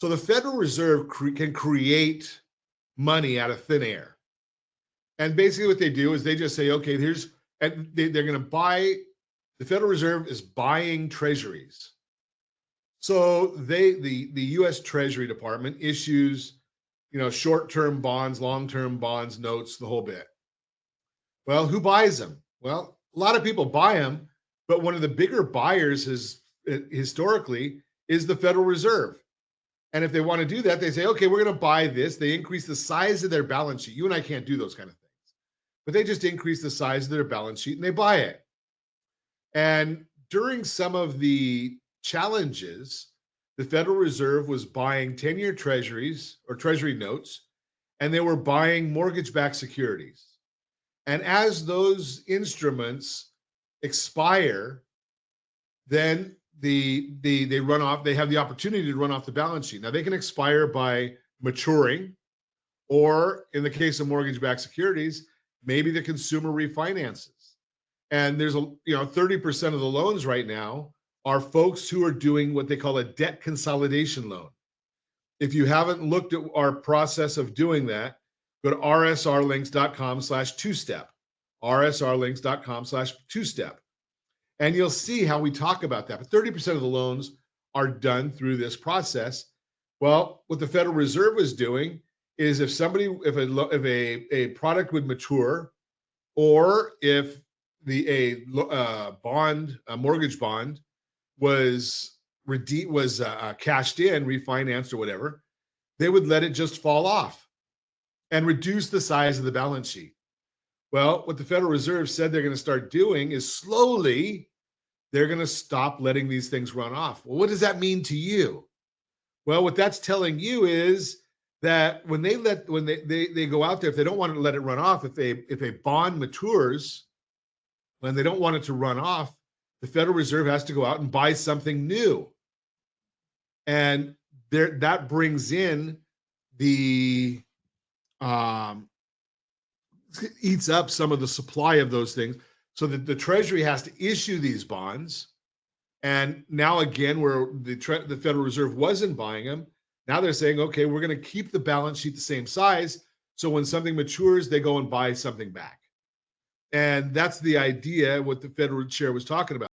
So the Federal Reserve can create money out of thin air. And basically what they do is they just say, okay, they're going to buy, the Federal Reserve is buying treasuries. So the US Treasury Department issues, short-term bonds, long-term bonds, notes, the whole bit. Well, who buys them? Well, a lot of people buy them, but one of the bigger buyers is historically is the Federal Reserve. And if they want to do that, they say, okay, we're going to buy this. They increase the size of their balance sheet. You and I can't do those kind of things, but they just increase the size of their balance sheet and they buy it. And during some of the challenges, the Federal Reserve was buying 10-year treasuries or treasury notes, and they were buying mortgage-backed securities. And as those instruments expire, then they run off. They have the opportunity to run off the balance sheet. Now they can expire by maturing, or in the case of mortgage-backed securities, maybe the consumer refinances. And there's 30% of the loans right now are folks who are doing what they call a debt consolidation loan. If you haven't looked at our process of doing that, go to rsrlinks.com/2step, rsrlinks.com/2step. And you'll see how we talk about that. But 30% of the loans are done through this process. Well, what the Federal Reserve is doing is if a product would mature, or if a mortgage bond was cashed in, refinanced, or whatever, they would let it just fall off and reduce the size of the balance sheet. Well, what the Federal Reserve said they're going to start doing is slowly they're going to stop letting these things run off. Well, what does that mean to you? Well, what that's telling you is that when they go out there, if they don't want to let it run off, if a bond matures, when they don't want it to run off, the Federal Reserve has to go out and buy something new. And that brings in the eats up some of the supply of those things, so that the Treasury has to issue these bonds. And now again, where the Federal Reserve wasn't buying them, now they're saying, okay, we're going to keep the balance sheet the same size, so when something matures, they go and buy something back. And that's the idea, what the Federal Chair was talking about.